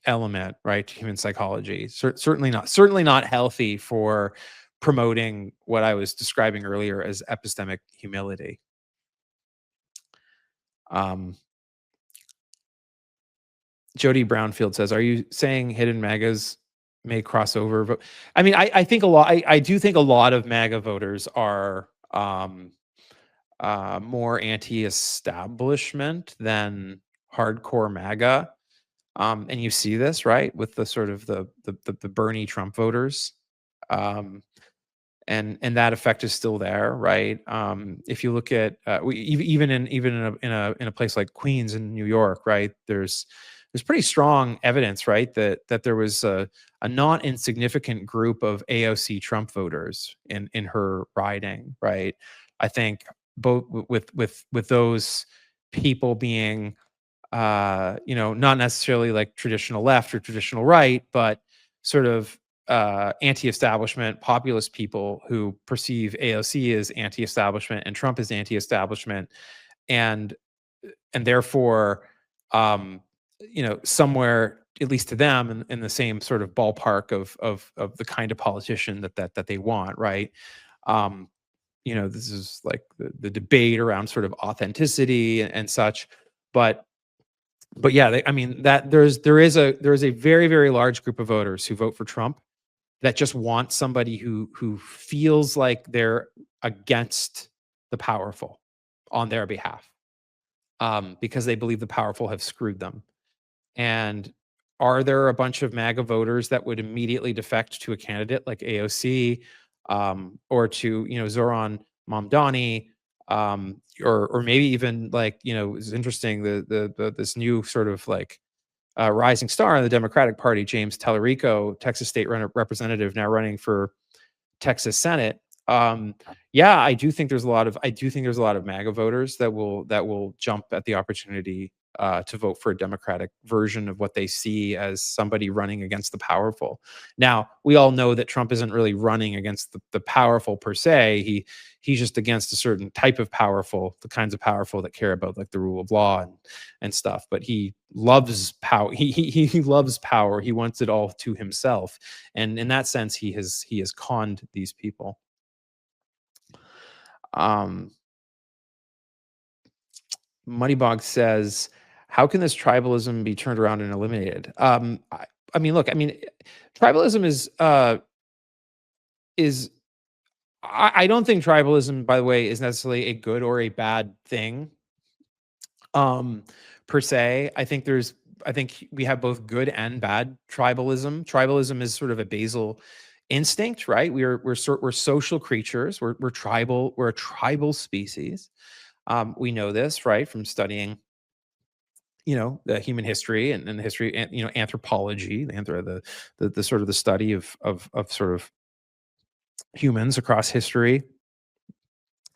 element, right, to human psychology. Certainly not healthy for promoting what I was describing earlier as epistemic humility. Um, Jody Brownfield says, "Are you saying hidden MAGAs may cross over vote?" I mean, I think a lot. I do think a lot of MAGA voters are more anti-establishment than hardcore MAGA. And you see this, right, with the sort of the Bernie Trump voters. Um, and that effect is still there, right? If you look at even in a place like Queens in New York, right? There's pretty strong evidence, right, that there was a not insignificant group of AOC Trump voters in her riding, right? I think both with those people being not necessarily like traditional left or traditional right, but sort of anti-establishment populist people who perceive AOC as anti-establishment and Trump as anti-establishment, and therefore, um, somewhere at least to them in the same sort of ballpark of the kind of politician that they want, right? Um, this is like the debate around sort of authenticity and such, but yeah, I mean that there is a very very large group of voters who vote for Trump that just want somebody who feels like they're against the powerful on their behalf, because they believe the powerful have screwed them. And are there a bunch of MAGA voters that would immediately defect to a candidate like AOC, or to Zoran Mamdani, or maybe even like it's interesting the this new sort of like rising star in the Democratic Party, James Tallarico, Texas state representative, now running for Texas Senate. Yeah, I do think there's a lot of MAGA voters that will jump at the opportunity to vote for a Democratic version of what they see as somebody running against the powerful. Now, we all know that Trump isn't really running against the powerful per se. He's just against a certain type of powerful, the kinds of powerful that care about like the rule of law and stuff. But he loves power. He loves power. He wants it all to himself, and in that sense, he has conned these people. Um, Moneybog says, "How can this tribalism be turned around and eliminated?" I mean, look, I mean, tribalism is. I don't think tribalism, by the way, is necessarily a good or a bad thing, um, per se. I think we have both good and bad tribalism. Tribalism is sort of a basal instinct, right? We're social creatures. We're tribal. We're a tribal species. We know this, right, from studying the human history and the history and anthropology, the sort of the study of sort of humans across history.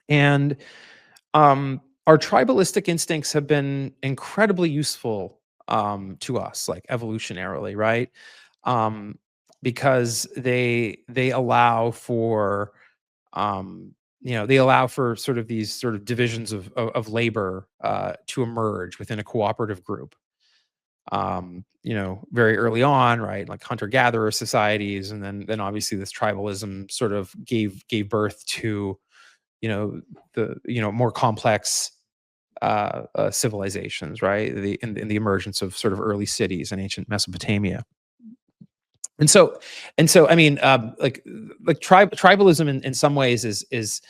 And our tribalistic instincts have been incredibly useful to us, like evolutionarily, right? um because they allow for they allow for sort of these sort of divisions of labor to emerge within a cooperative group, very early on, right? Like hunter gatherer societies, and then obviously this tribalism sort of gave birth to the more complex civilizations, right? In the emergence of sort of early cities in ancient Mesopotamia. And so I mean, tribalism in some ways is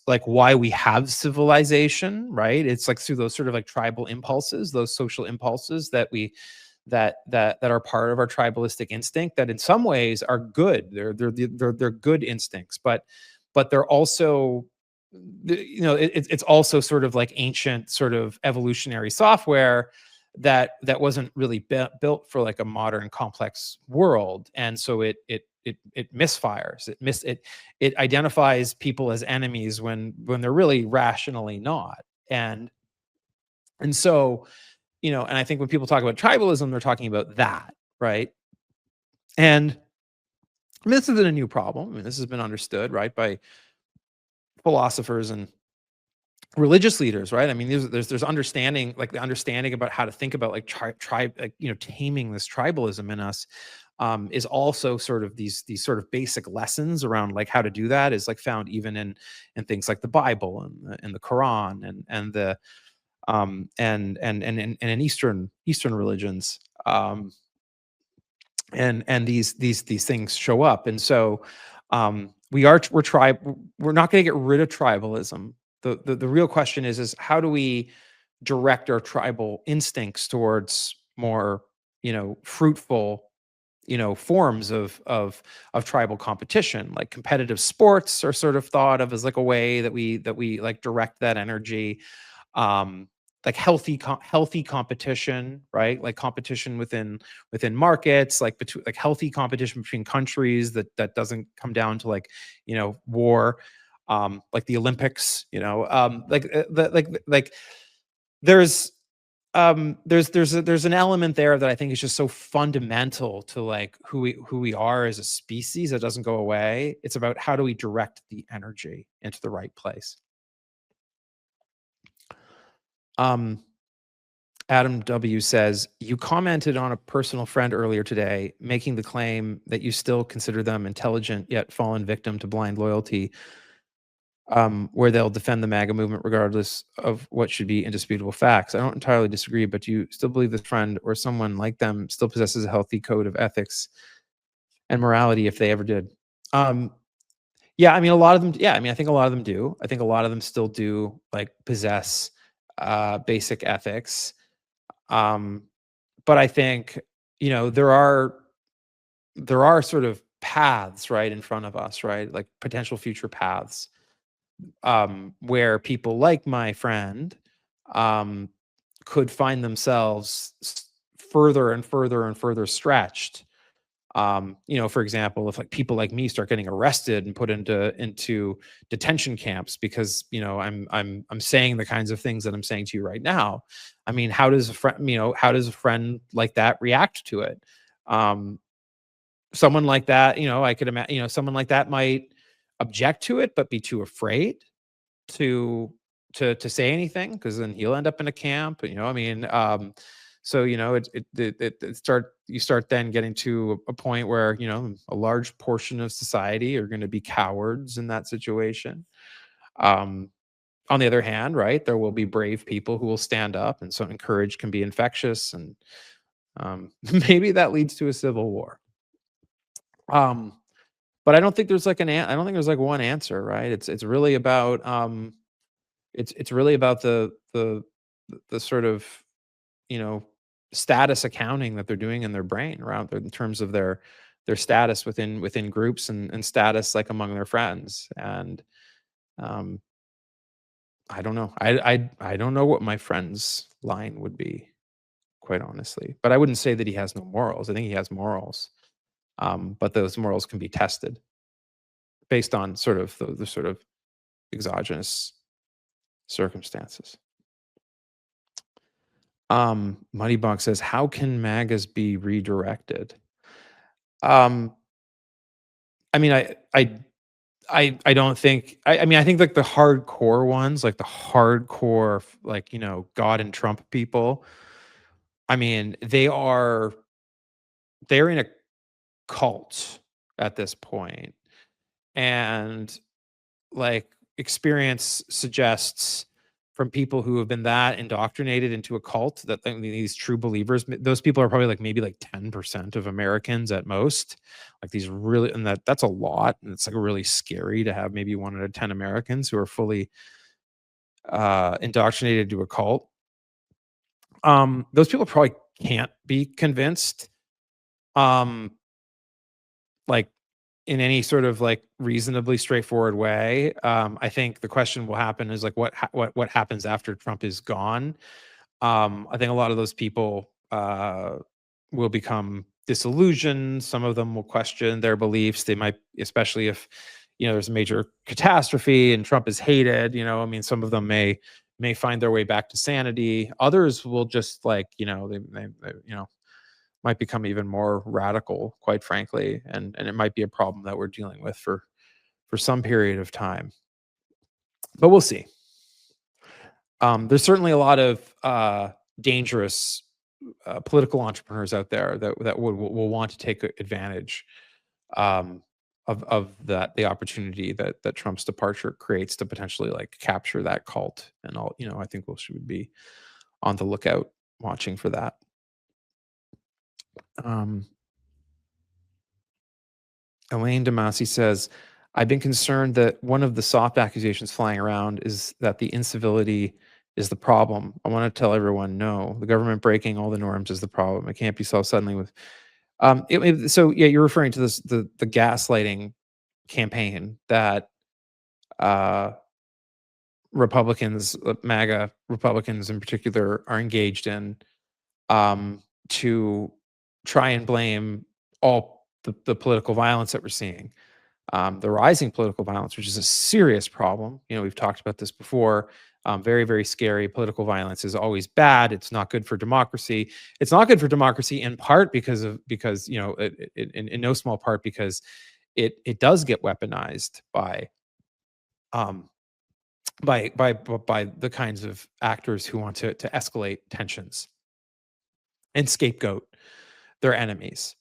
like why we have civilization, right? It's like through those sort of like tribal impulses, those social impulses that are part of our tribalistic instinct, that in some ways are good. They're good instincts, but they're also it's also sort of like ancient sort of evolutionary software that wasn't really built for like a modern complex world, and so it misfires. It identifies people as enemies when they're really rationally not. And so and I think when people talk about tribalism, they're talking about that, right? And I mean, this isn't a new problem. I mean, this has been understood, right, by philosophers and religious leaders, right? I mean, there's understanding, like the understanding about how to think about like tribe, like taming this tribalism in us, is also sort of these sort of basic lessons around like how to do that is like found even in things like the Bible and the Quran and in Eastern religions, and these things show up. And so we're not going to get rid of tribalism. The real question is how do we direct our tribal instincts towards more fruitful forms of tribal competition. Like competitive sports are sort of thought of as like a way that we like direct that energy. Like healthy competition, right? Like competition within markets, like between like healthy competition between countries that doesn't come down to like war, like the Olympics, like there's there's an element there that I think is just so fundamental to like who we are as a species that doesn't go away. It's about how do we direct the energy into the right place. Um, Adam W says, you commented on a personal friend earlier today, making the claim that you still consider them intelligent yet fallen victim to blind loyalty, where they'll defend the MAGA movement regardless of what should be indisputable facts. I don't entirely disagree, but do you still believe this friend or someone like them still possesses a healthy code of ethics and morality if they ever did? Um, yeah, I mean, a lot of them. Yeah, I mean, I think a lot of them do. I think a lot of them still do like possess basic ethics. Um, but I think there are sort of paths right in front of us, right? Like potential future paths where people like my friend um, could find themselves further and further and further stretched. For example, if like people like me start getting arrested and put into detention camps because I'm saying the kinds of things that I'm saying to you right now. I mean, how does a friend like that react to it? Um, Someone like that, I could imagine, someone like that might object to it, but be too afraid to to say anything because then he'll end up in a camp. I mean, so you start then getting to a point where a large portion of society are going to be cowards in that situation. Um, on the other hand, right, there will be brave people who will stand up, and so courage can be infectious, and maybe that leads to a civil war. Um, but I don't think there's like I don't think there's like one answer, right? It's really about it's really about the sort of you know status accounting that they're doing in their brain around in terms of their status within groups and status like among their friends. And um I don't know. I don't know what my friend's line would be, quite honestly, but I wouldn't say that he has no morals. I think he has morals, but those morals can be tested based on sort of the sort of exogenous circumstances. Moneybox says, "How can MAGAs be redirected?" Um, I mean, I don't think. I mean, I think like the hardcore ones, like the hardcore, like God and Trump people. I mean, they're in a cult at this point, and like experience suggests from people who have been that indoctrinated into a cult that these true believers, those people are probably like maybe like 10% of Americans at most. Like these really, and that's a lot, and it's like really scary to have maybe 1 out of 10 Americans who are fully indoctrinated into a cult. Those people probably can't be convinced. Um, like in any sort of like reasonably straightforward way. I think the question will happen is like what happens after Trump is gone. I think a lot of those people will become disillusioned. Some of them will question their beliefs. They might, especially if there's a major catastrophe and Trump is hated. I mean, some of them may find their way back to sanity. Others will just like they might become even more radical, quite frankly, and it might be a problem that we're dealing with for some period of time. But we'll see. There's certainly a lot of dangerous political entrepreneurs out there that will want to take advantage um, of the opportunity that Trump's departure creates to potentially like capture that cult. And all I think we should be on the lookout, watching for that. Um, Elaine Damasi says, I've been concerned that one of the soft accusations flying around is that the incivility is the problem. I want to tell everyone, no, the government breaking all the norms is the problem. It can't be solved suddenly with. So yeah, you're referring to the gaslighting campaign that uh, Republicans, MAGA Republicans in particular, are engaged in to try and blame all the political violence that we're seeing, the rising political violence, which is a serious problem. We've talked about this before. Very, very scary. Political violence is always bad. It's not good for democracy. It's not good for democracy in part because in no small part because it does get weaponized um, by the kinds of actors who want to escalate tensions and scapegoat their enemies.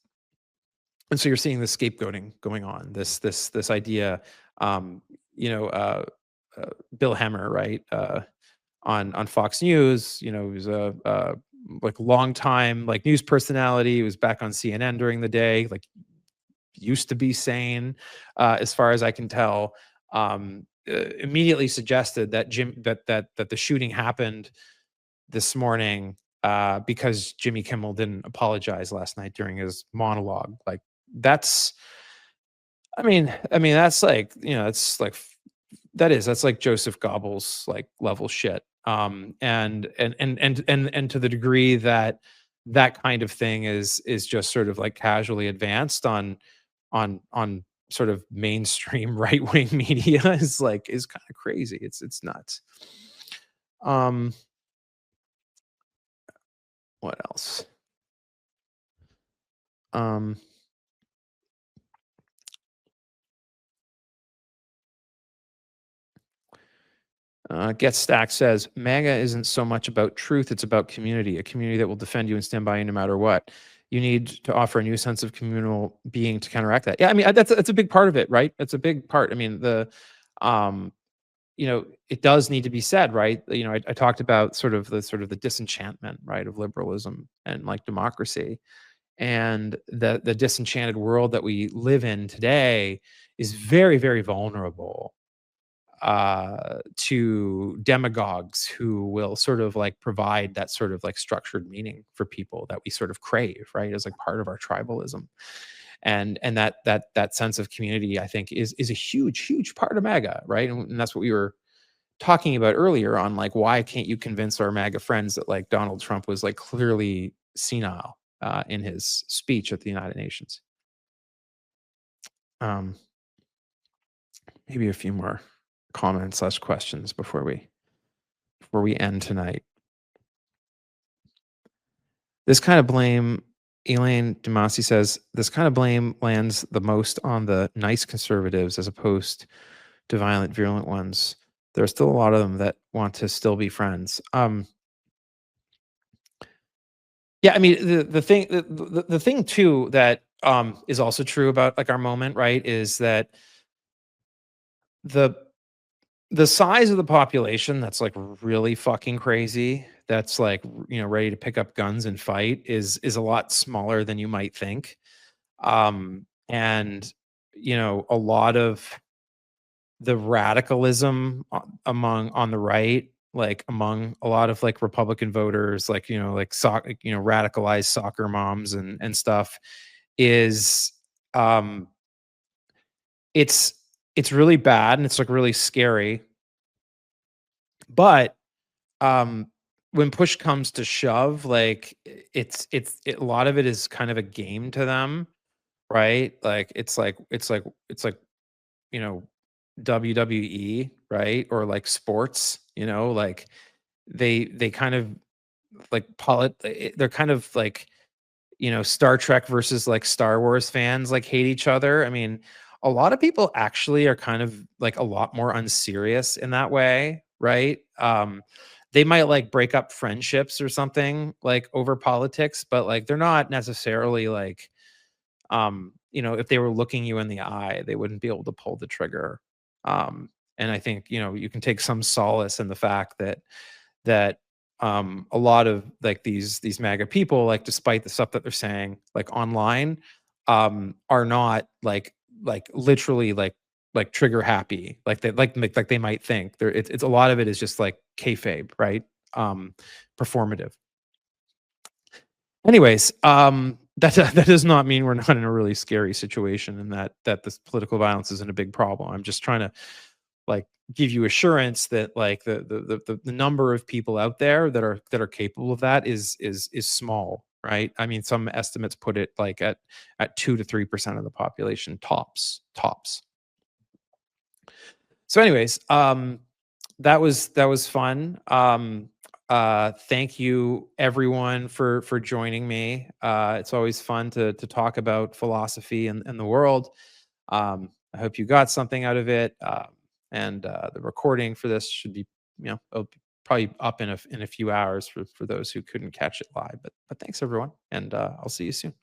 And so you're seeing the scapegoating going on. This idea, um, you know, uh, Bill Hemmer, right, on Fox News. He was a like long time like news personality. He was back on CNN during the day. Like used to be sane, as far as I can tell. Immediately suggested that the shooting happened this morning because Jimmy Kimmel didn't apologize last night during his monologue. Like that's, that's like it's like that's like Joseph Goebbels like level shit. And to the degree that that kind of thing is just sort of like casually advanced on sort of mainstream right wing media is kind of crazy. It's nuts. Um, what else? Um, Get Stack says MAGA isn't so much about truth; it's about community. A community that will defend you and stand by you no matter what. You need to offer a new sense of communal being to counteract that. Yeah, I mean that's a big part of it, right? That's a big part. I mean um, it does need to be said, right? I talked about sort of the disenchantment, right, of liberalism and like democracy, and the disenchanted world that we live in today is very, very vulnerable to demagogues who will sort of like provide that sort of like structured meaning for people that we sort of crave, right, as like part of our tribalism. And that sense of community, I think, is a huge part of MAGA, right? And that's what we were talking about earlier on, like why can't you convince our MAGA friends that like Donald Trump was like clearly senile in his speech at the United Nations. Um, Maybe a few more comments slash questions before we end tonight. This kind of blame, Elaine Demasi says, this kind of blame lands the most on the nice conservatives as opposed to violent, virulent ones. There are still a lot of them that want to still be friends. Yeah, I mean the thing too that is also true about like our moment, right, is that the the size of the population that's like really fucking crazy, that's like ready to pick up guns and fight is a lot smaller than you might think. And a lot of the radicalism among on the right, like among a lot of like Republican voters, like like radicalized soccer moms and stuff, is um it's it's really bad and it's like really scary. But um when push comes to shove, like a lot of it is kind of a game to them, right? Like it's like you know WWE, right? Or like sports, like they kind of like they're kind of like, Star Trek versus like Star Wars fans like hate each other. I mean, a lot of people actually are kind of like a lot more unserious in that way, right? They might like break up friendships or something like over politics, but like they're not necessarily like if they were looking you in the eye, they wouldn't be able to pull the trigger. And I think, you can take some solace in the fact that a lot of like these MAGA people, like despite the stuff that they're saying, like online, are not like literally like trigger happy, like they like they might think. It's a lot of it is just like kayfabe, right? Performative. Anyways, that does not mean we're not in a really scary situation and that this political violence isn't a big problem. I'm just trying to like give you assurance that like the number of people out there that are capable of that is small, right? I mean, some estimates put it like at 2 to 3% of the population tops. So anyways, That was fun. Thank you everyone for joining me. It's always fun to talk about philosophy and the world. I hope you got something out of it. And the recording for this should be, it'll be probably up in a few hours for those who couldn't catch it live. But thanks everyone, and I'll see you soon.